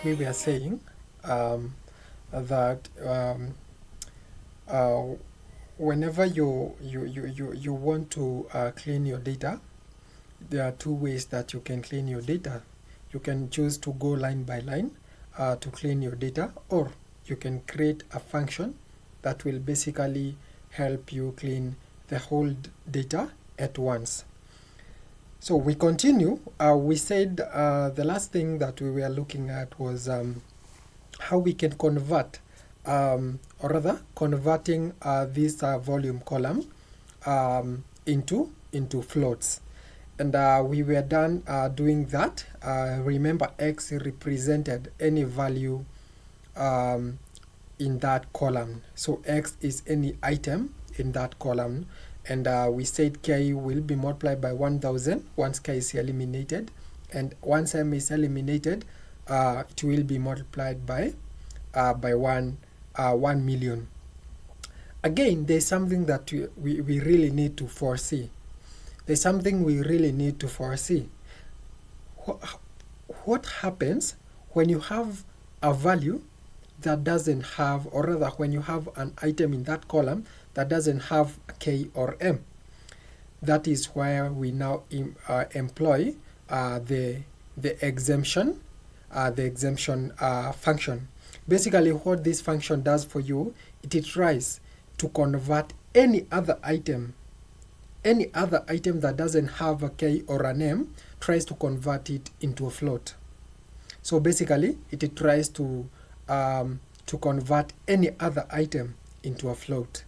we were saying that uh, whenever you want to clean your data, there are two ways that you can clean your data. You can choose to go line by line to clean your data, or you can create a function that will basically help you clean the whole data at once. So we continue. We said the last thing that we were looking at was how we can convert, or rather converting this volume column into floats. And we were done doing that. Remember, X represented any value in that column. So X is any item in that column. And we said K will be multiplied by 1000 once K is eliminated. And once M is eliminated, it will be multiplied by 1 million. Again, there's something that we really need to foresee. There's something we really need to foresee. What happens when you have a value that doesn't have, or rather when you have an item in that column that doesn't have K or M? That is where we now employ the exemption function. Basically, what this function does for you, it tries to convert any other item that doesn't have a K or an M, tries to convert it into a float. So basically, it tries to convert any other item into a float.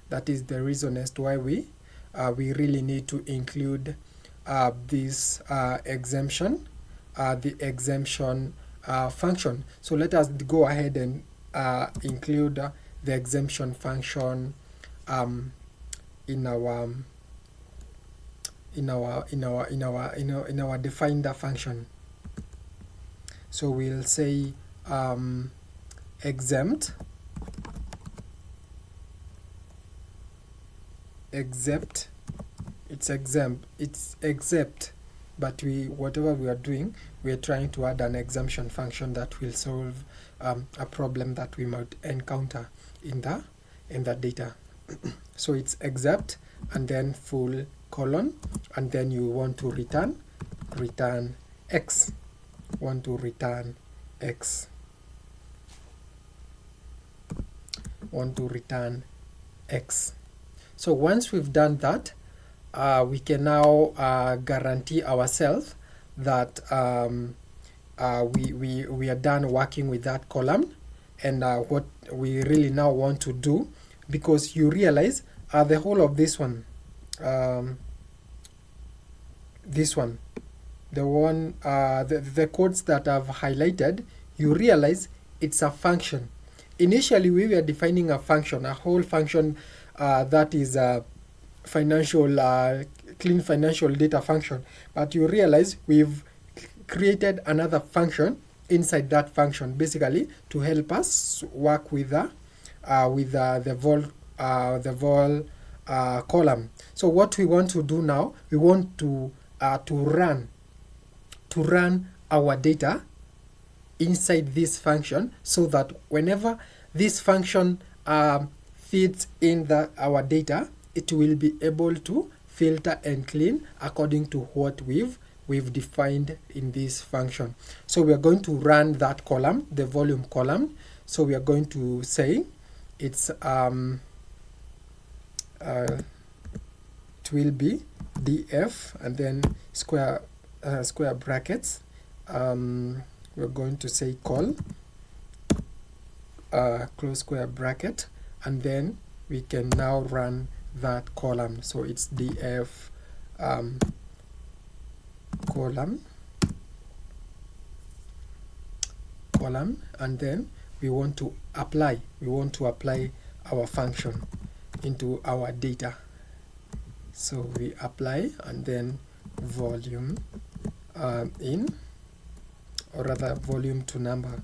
That is the reason as to why we really need to include this exemption, the exemption function. So let us go ahead and include the exemption function in our defined function. So we'll say exempt it's exempt, but whatever we are doing, we are trying to add an exemption function that will solve a problem that we might encounter in the data. So it's exempt and then full colon, and then you want to return X. So once we've done that, we can now guarantee ourselves that we are done working with that column. And what we really now want to do, because you realize the whole of this one, the codes that I've highlighted, you realize it's a function. Initially, we were defining a function, a whole function that is a clean financial data function. But you realize we've created another function inside that function, basically to help us work with the vol column. So what we want to do now, we want to run our data inside this function, so that whenever this function feeds in our data, it will be able to filter and clean according to what we've defined in this function. So we are going to run that column, the volume column. So we are going to say it's it will be df and then square brackets. We're going to say call close square bracket, and then we can now run that column. So it's df column, and then we want to apply our function into our data. So we apply, and then volume in, or rather volume to number.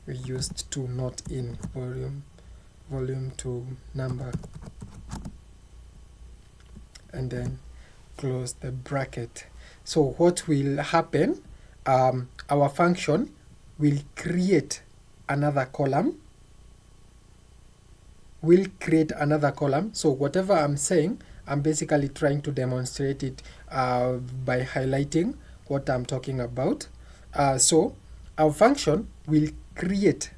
We used to, not in, volume to number, and then close the bracket. So what will happen, our function will create another column. Will create another column. So whatever I'm saying, I'm basically trying to demonstrate it by highlighting what I'm talking about. So our function will create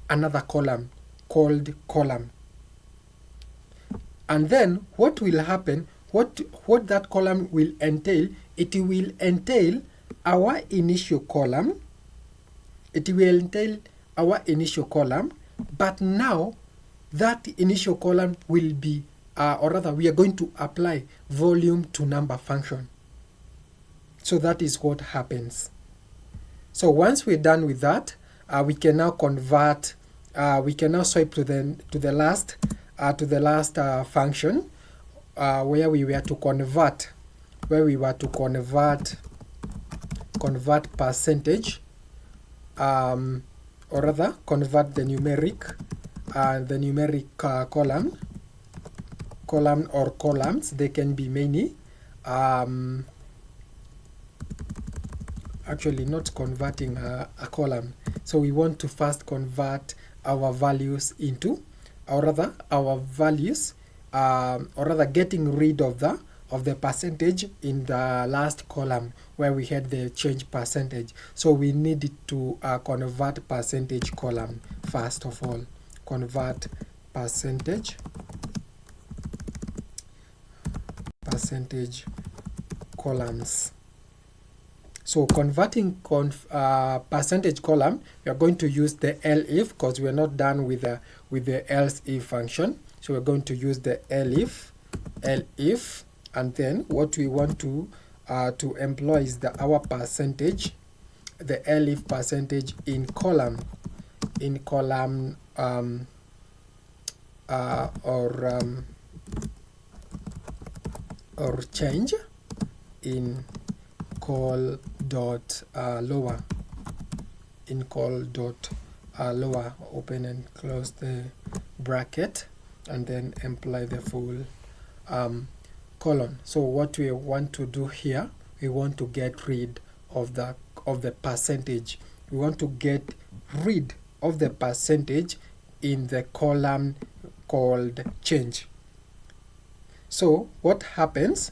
another column called column. And then what will happen, what that column will entail, it will entail our initial column. It will entail our initial column, but now that initial column will be, or rather we are going to apply volume to number function. So that is what happens. So once we're done with that, we can now convert, we can now swipe to the last function, where we were to convert, convert percentage, or rather convert the numeric column or columns. They can be many. Actually not converting a column. So we want to first convert our values into, or rather our values, or rather getting rid of the percentage in the last column where we had the change percentage. So we need to convert percentage column first of all. Convert percentage columns. So converting percentage column, we are going to use the elif because we are not done with the else if function. So we're going to use the elif, and then what we want to employ is our percentage, the elif percentage in column, or change in call dot lower, open and close the bracket, and then apply the full colon. So what we want to do here, we want to get rid of the percentage. We want to get rid of the percentage in the column called change. So what happens,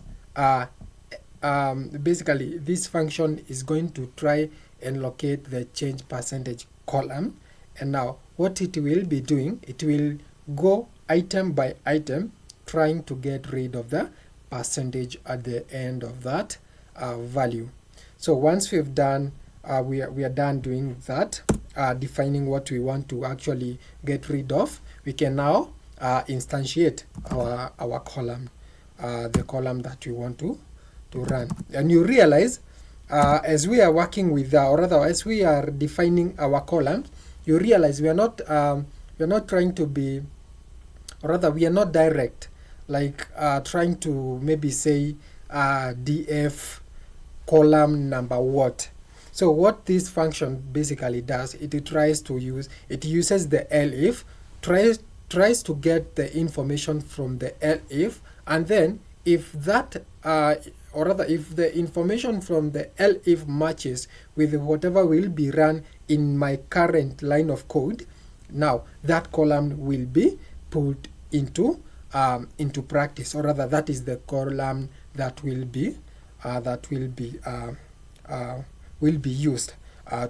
basically this function is going to try and locate the change percentage column, and now what it will be doing, it will go item by item trying to get rid of the percentage at the end of that value. So once we've done, we are done doing that, defining what we want to actually get rid of, we can now instantiate our column, the column that we want to run. And you realize as we are working with, or rather as we are defining our columns, you realize we are not trying to be, or rather we are not direct, like trying to maybe say df column number what. So what this function basically does, it uses the elif, tries to get the information from the elif, and then if that or rather if the information from the elif matches with whatever will be run in my current line of code, now that column will be put into practice, or rather that is the column that will be used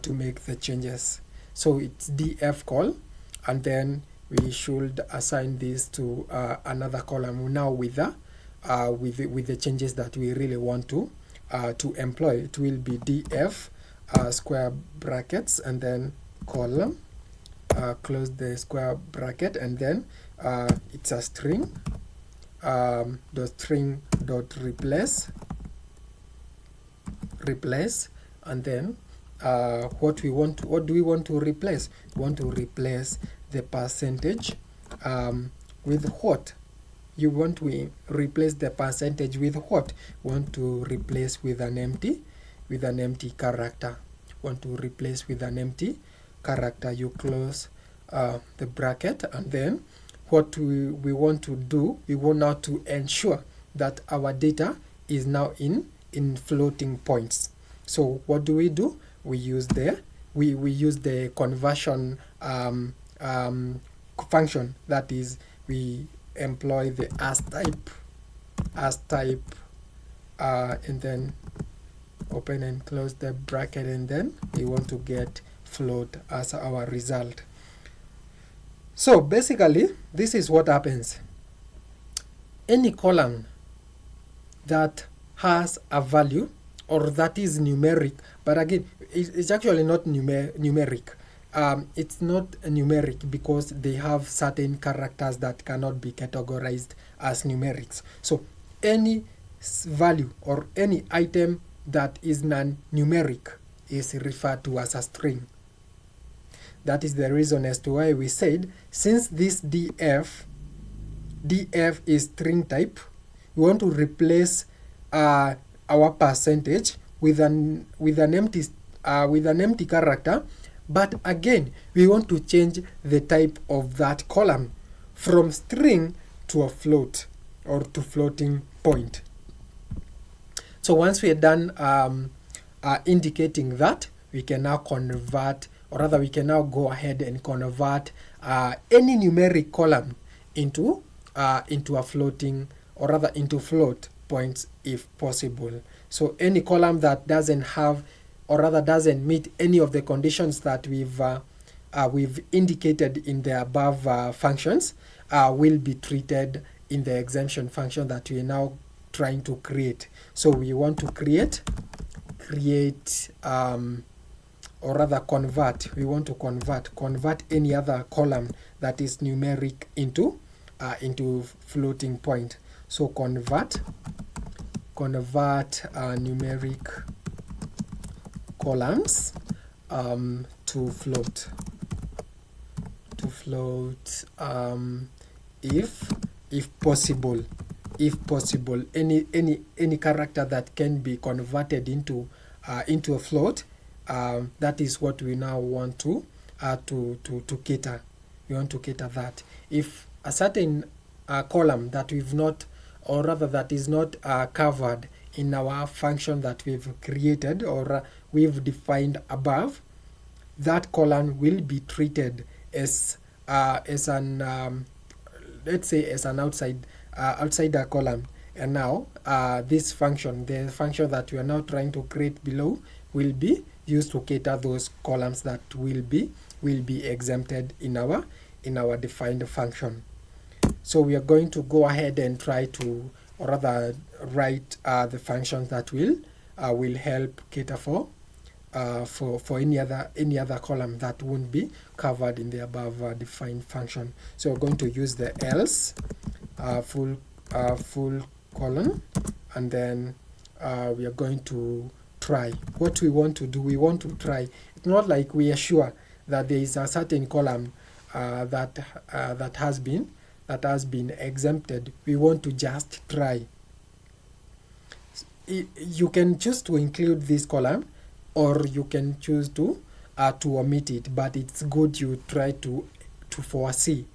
to make the changes. So it's df call, and then we should assign this to another column now with the changes that we really want to employ. It will be df square brackets and then column, close the square bracket, and then it's a string, the string dot replace, and then what do we want to replace? We want to replace the percentage with what? You want to replace the percentage with what? You want to replace with an empty character. Want to replace with an empty character. You close the bracket, and then what we want to do, we want now to ensure that our data is now in floating points. So what do? We use the we use the conversion function, that is, we employ the as type, and then open and close the bracket, and then we want to get float as our result. So basically, this is what happens. Any column that has a value or that is numeric, but again, it's actually not numeric. It's not numeric because they have certain characters that cannot be categorized as numerics. So any value or any item that is non-numeric is referred to as a string. That is the reason as to why we said, since this df is string type, we want to replace our percentage with an empty character, but again we want to change the type of that column from string to a float or to floating point. So once we are done indicating that, we can now convert, or rather we can now go ahead and convert any numeric column into a floating, or rather into float points if possible. So any column that doesn't have, or rather doesn't meet any of the conditions that we've indicated in the above functions will be treated in the exemption function that we are now trying to create. So we want to create or rather convert, we want to convert any other column that is numeric into floating point. So convert numeric columns to float if possible any character that can be converted into a float, that is what we now want to cater. We want to cater that. If a certain column that we've not, or rather that is not covered in our function that we've created or we've defined above, that column will be treated as an let's say as an outsider column. And now this function, the function that we are now trying to create below, will be used to cater those columns that will be exempted in our defined function. So we are going to go ahead and try to, or rather write the functions that will help cater for any other column that won't be covered in the above defined function. So we're going to use the else full colon, and then we are going to try. What we want to do, we want to try. It's not like we are sure that there is a certain column that has been exempted. We want to just try. You can choose to include this column, or you can choose to omit it, but it's good you try to foresee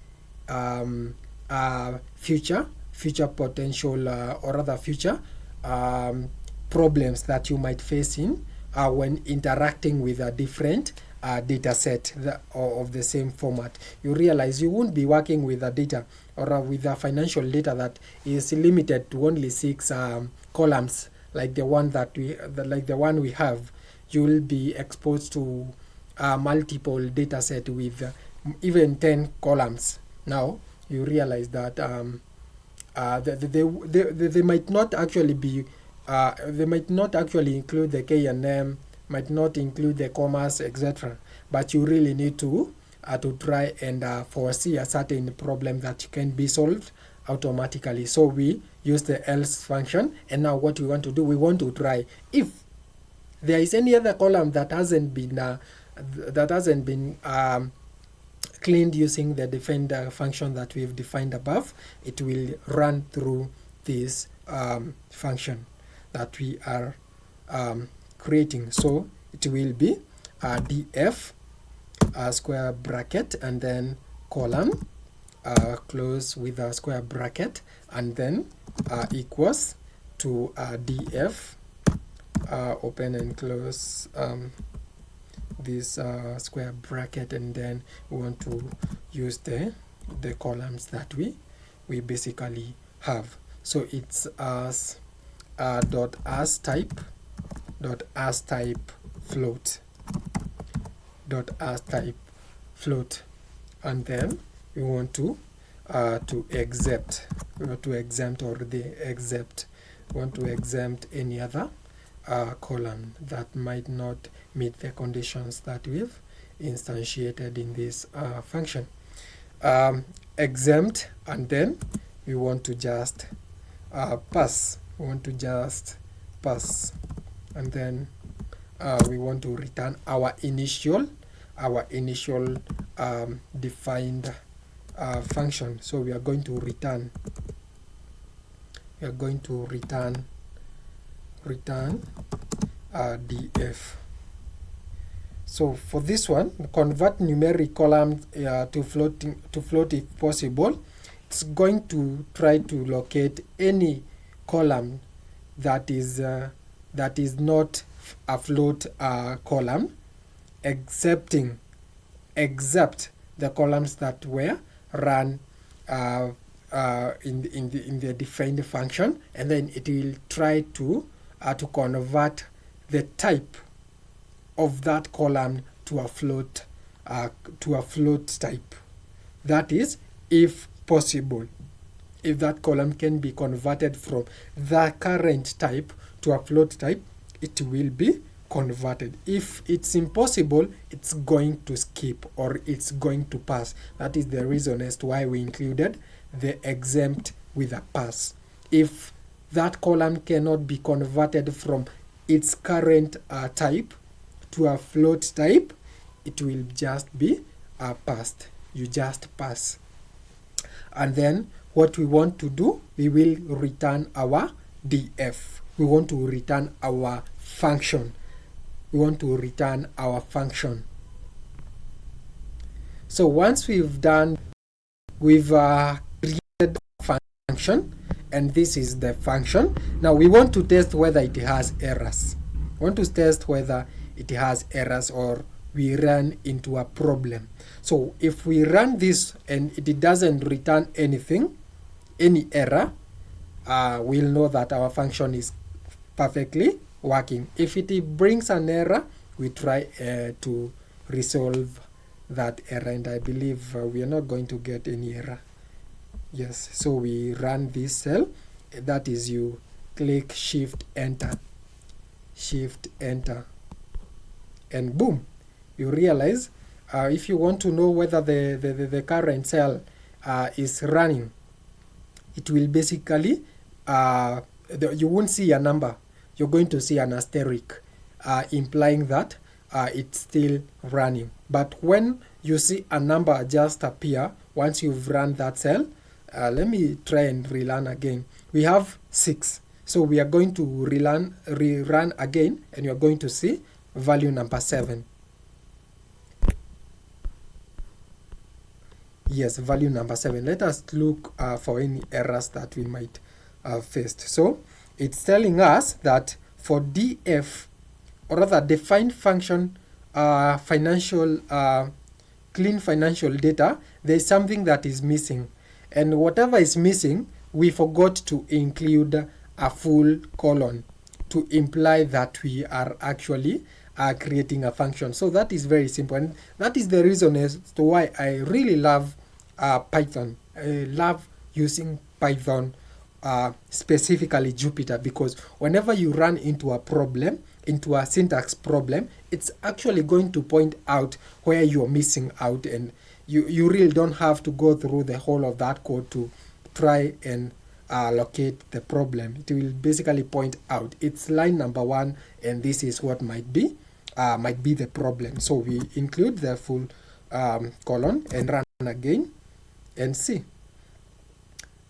future potential or rather future problems that you might face in when interacting with a different data set of the same format. You realize you won't be working with a data or with a financial data that is limited to only 6 columns like the one we have. You will be exposed to multiple data set with even 10 columns. Now you realize that they might not actually be they might not actually include the K&M, might not include the commas, etc. But you really need to try and foresee a certain problem that can be solved automatically. So we use the else function, and now what we want to do, we want to try if there is any other column that hasn't been cleaned using the defend function that we've defined above. It will run through this function that we are creating. So it will be df square bracket and then column close with a square bracket, and then equals to df open and close this square bracket, and then we want to use the columns that we basically have. So it's as dot as type float and then we want to exempt. We want to exempt any other column that might not meet the conditions that we've instantiated in this function. Exempt, and then we want to just pass. And then we want to return our initial defined function. So we are going to return df. So for this one, convert numeric column to float if possible. It's going to try to locate any column that is not a float column, except the columns that were run in the defined function, and then it will try to convert the type of that column to a float type. That is, if possible, if that column can be converted from the current type to a float type, it will be converted. If it's impossible, it's going to skip or it's going to pass. That is the reason as to why we included the exempt with a pass. If that column cannot be converted from its current type to a float type, it will just be passed. You just pass. And then what we want to do, we will return our df. We want to return our function. So once we've created a function, and this is the function. Now we want to test whether it has errors. Or we run into a problem. So if we run this and it doesn't return any error, we'll know that our function is perfectly working. If it brings an error, we try to resolve that error, and I believe we are not going to get any error. Yes, so we run this cell. That is, you click shift enter, and boom, you realize if you want to know whether the current cell is running, it will basically you won't see a number. You're going to see an asterisk implying that it's still running. But when you see a number just appear once you've run that cell, let me try and rerun again. We have 6, so we are going to rerun again, and you're going to see value number 7. Yes, value number 7. Let us look for any errors that we might have faced. So it's telling us that for df, or rather defined function clean financial data, there's something that is missing. And whatever is missing, we forgot to include a full colon to imply that we are actually creating a function. So that is very simple, and that is the reason as to why I really love Python. I love using Python, specifically Jupyter, because whenever you run into a syntax problem, it's actually going to point out where you're missing out, and you really don't have to go through the whole of that code to try and locate the problem. It will basically point out it's line number 1, and this is what might be the problem. So we include the full colon and run again and see.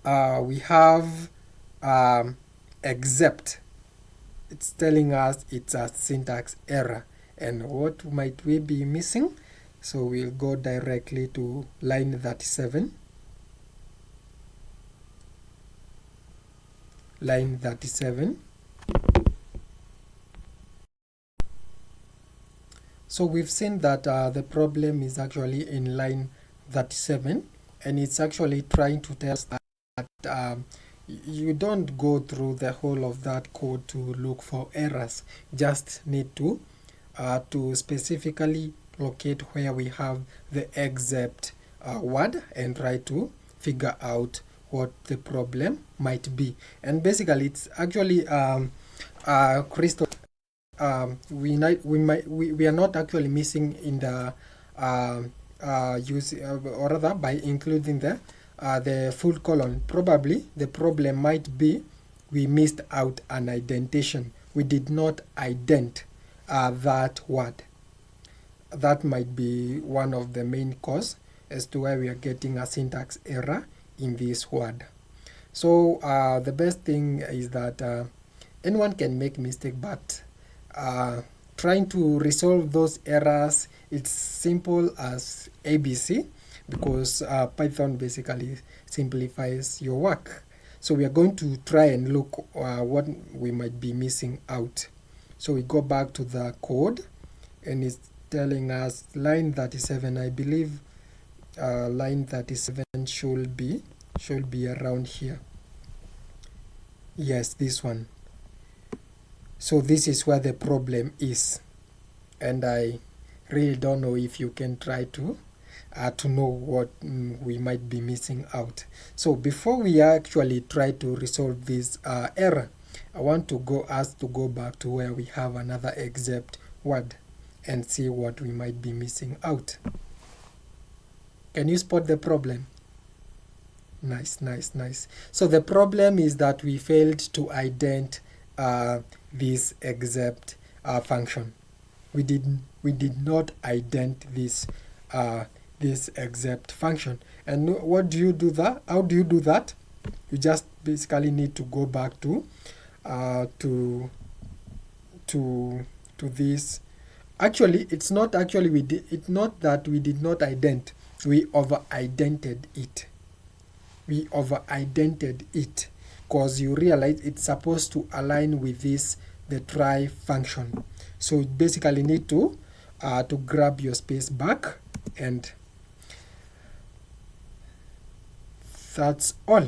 We have except. It's telling us it's a syntax error, and what might we be missing? So we'll go directly to line 37. Line 37. So we've seen that the problem is actually in line 37, and it's actually trying to tell us that you don't go through the whole of that code to look for errors. Just need to specifically locate where we have the exact word and try to figure out what the problem might be. And basically it's actually crystal. We are not actually missing in the use, or rather by including the full colon. Probably the problem might be we missed out an indentation. We did not ident that word. That might be one of the main cause as to why we are getting a syntax error in this word. So the best thing is that anyone can make mistake, but trying to resolve those errors, it's simple as ABC, because Python basically simplifies your work. So we are going to try and look what we might be missing out. So we go back to the code, and it's telling us line 37. I believe line 37 should be around here. Yes, this one. So this is where the problem is, and I really don't know if you can try to know what we might be missing out. So before we actually try to resolve this error, I want to go back to where we have another exact word and see what we might be missing out. Can you spot the problem? Nice. So the problem is that we failed to ident this exact function. We did not ident this exact function. And what do you do that? How do you do that? You just basically need to go back to this. Actually, it's not actually it's not that we did not ident. We over-idented it. We over-idented it, because you realize it's supposed to align with the try function. So you basically need to grab your space back, and that's all.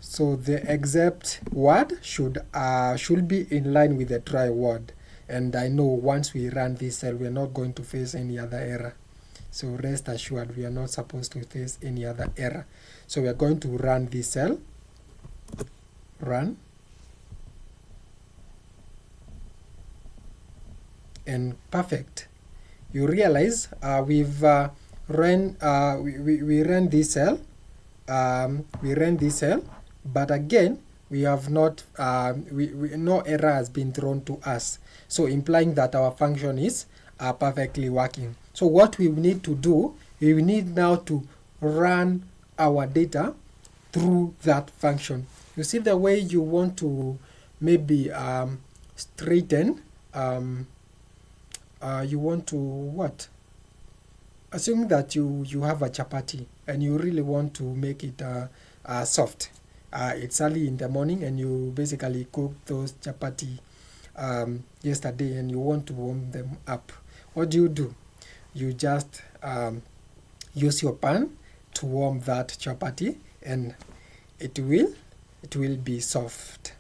So the exact word should be in line with the try word, and I know once we run this cell, we are not going to face any other error. So rest assured, we are not supposed to face any other error. So we are going to run this cell. Run. And perfect. You realize we've ran we ran this cell. We ran this cell, but again we have not no error has been thrown to us. So implying that our function is perfectly working. So what we need to do, we need now to run our data through that function. You see the way you want to maybe straighten, you want to what? Assuming that you have a chapati and you really want to make it soft. It's early in the morning and you basically cooked those chapati yesterday and you want to warm them up. What do? You just use your pan to warm that chapati, and it will be soft.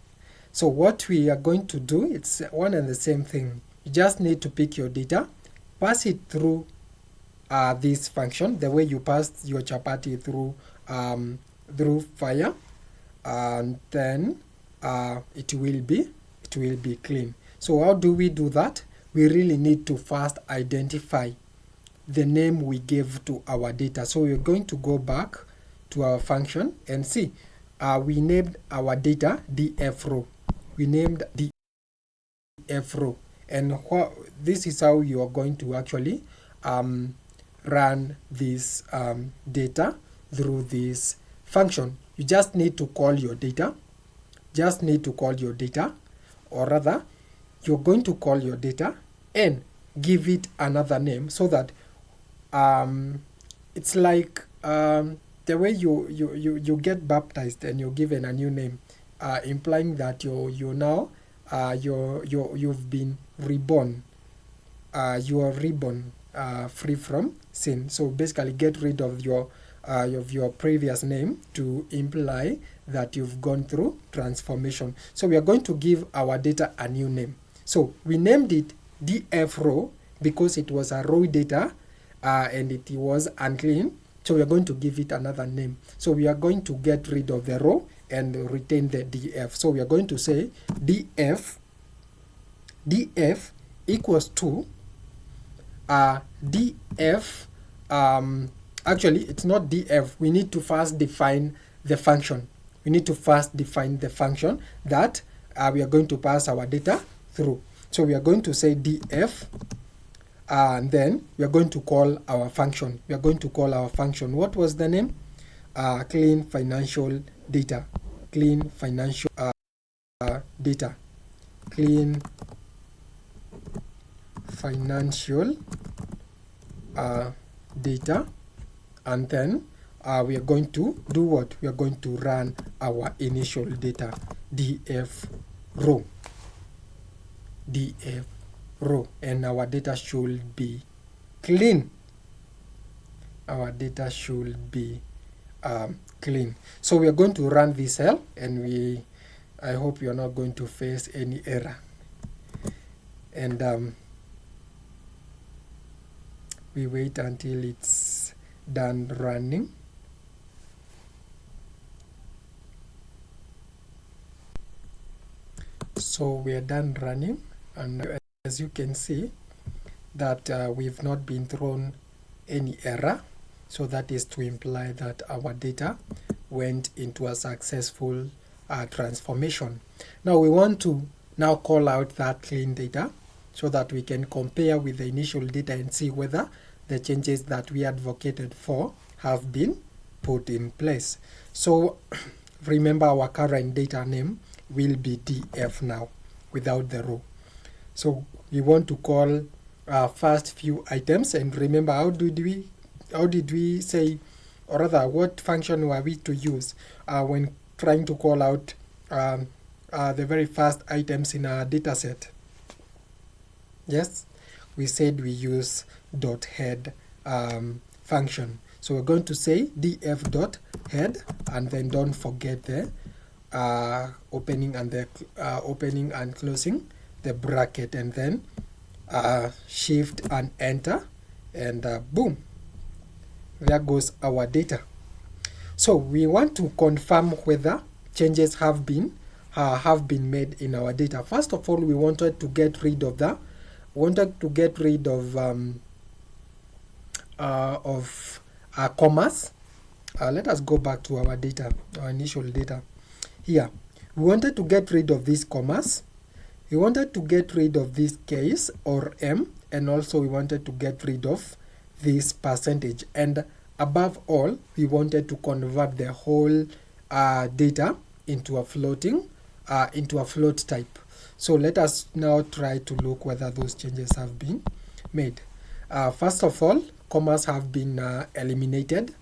So what we are going to do, it's one and the same thing. You just need to pick your data, pass it through this function, the way you passed your chapati through fire, and then it will be clean. So how do we do that? We really need to first identify the name we gave to our data. So we're going to go back to our function and see we named our data df row. We named df row, and this is how you are going to actually run this data through this function. You just need to call your data. Or rather, you're going to call your data and give it another name, so that it's like the way you get baptized and you're given a new name, implying that you've been reborn. your ribbon free from sin. So basically get rid of your previous name to imply that you've gone through transformation. So we are going to give our data a new name. So we named it df row because it was a raw data and it was unclean. So we are going to give it another name. So we are going to get rid of the row and retain the df. So we are going to say df equals to df. Actually, it's not df. We need to first define the function. We need to first define the function that we are going to pass our data through. So we are going to say df, and then we are going to call our function. We are going to call our function. What was the name? Clean financial data. Clean financial data. Clean financial data. And then we are going to do what? We are going to run our initial data, df row. Df row, and our data should be clean. Our data should be clean. So we are going to run this cell, and I hope you are not going to face any error. And we wait until it's done running. So we are done running, and as you can see that we've not been thrown any error. So that is to imply that our data went into a successful transformation. Now we want to now call out that clean data so that we can compare with the initial data and see whether the changes that we advocated for have been put in place. So remember, our current data name will be df now without the row. So we want to call first few items, and remember, how did we say, or rather what function were we to use when trying to call out the very first items in our data set? Yes, we said we use .head function. So we're going to say df.head, and then don't forget the opening and closing the bracket, and then shift and enter, and boom, there goes our data. So we want to confirm whether changes have been made in our data. First of all, we wanted to get rid of commas. Let us go back to our data, our initial data. Here, we wanted to get rid of these commas. We wanted to get rid of this case or m, and also we wanted to get rid of this percentage. And above all, we wanted to convert the whole data into a float type. So let us now try to look whether those changes have been made. First of all, commas have been eliminated.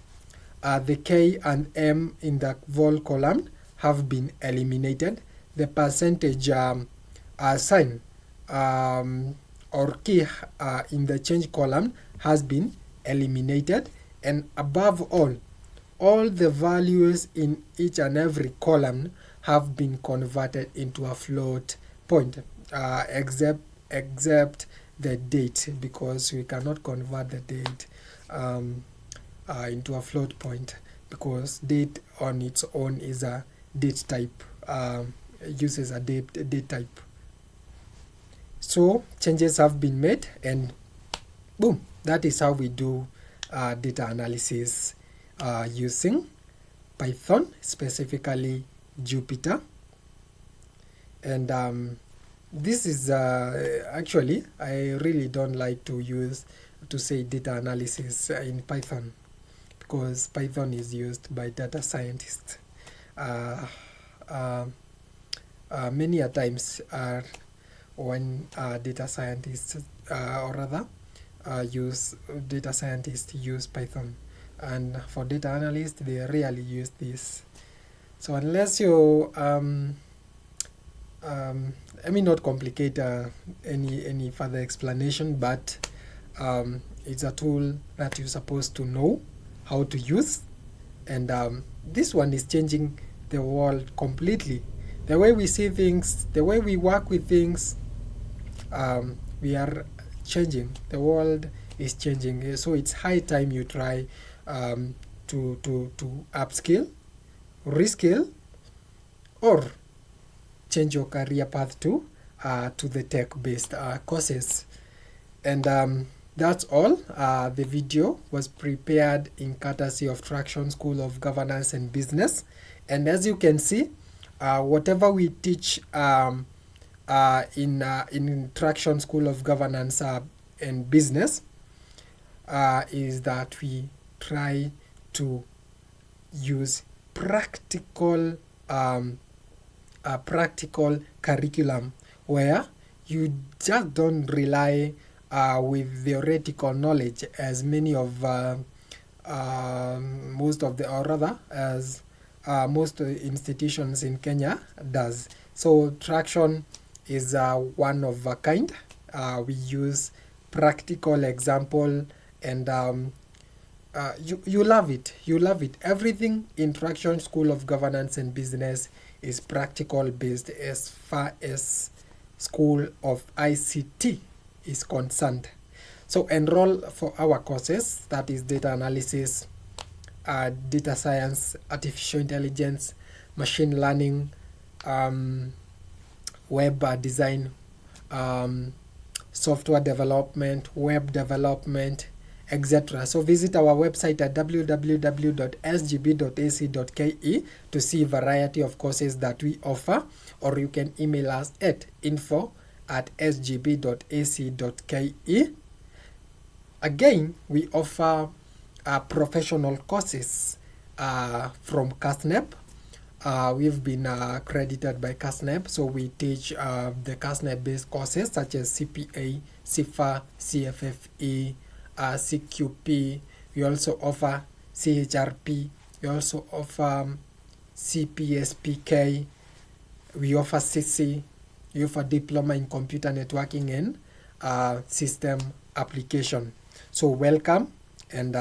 The k and m in the vol column have been eliminated. The percentage sign or key in the change column has been eliminated. And above all the values in each and every column have been converted into a float point, except the date, because we cannot convert the date into a float point, because date on its own is a date type, uses a date type. So changes have been made, and boom, that is how we do data analysis using Python, specifically Jupyter. And this is actually, I really don't like to say data analysis in Python, because Python is used by data scientists. Many a times when data scientists data scientists use Python, and for data analysts they rarely use this. So unless you Let me not complicate any further explanation, but it's a tool that you're supposed to know how to use, and this one is changing the world completely. The way we see things, the way we work with things, we are changing. The world is changing, so it's high time you try to upskill, reskill, or change your career path to the tech-based courses. And that's all. The video was prepared in courtesy of Traction School of Governance and Business, and as you can see, whatever we teach in Traction School of Governance and Business is that we try to use practical practical curriculum where you just don't rely with theoretical knowledge as many of most of the, or rather as most institutions in Kenya does. So Traction is one of a kind. We use practical example, and you love it. You love it. Everything in Traction School of Governance and Business is practical based as far as School of ICT is concerned. So enroll for our courses, that is data analysis, data science, artificial intelligence, machine learning, web design, software development, web development, etc. So visit our website at www.sgb.ac.ke to see a variety of courses that we offer, or you can email us at info@sgb.ac.ke. Again, we offer professional courses from CASNEP. We've been accredited by CASNEP, so we teach the CASNEP-based courses such as CPA, CIFA, CFFE, CQP. We also offer CHRP. We also offer CPSPK. We offer CC. We offer Diploma in Computer Networking and System Application. So welcome, and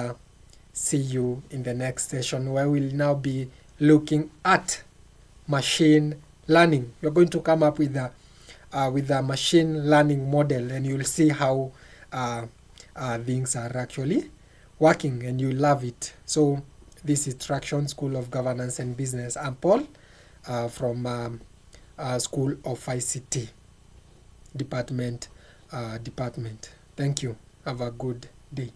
see you in the next session, where we'll now be looking at machine learning. We're going to come up with a machine learning model, and you'll see how things are actually working, and you love it. So this is Traction School of Governance and Business. I'm Paul from School of ICT department. Thank you. Have a good day.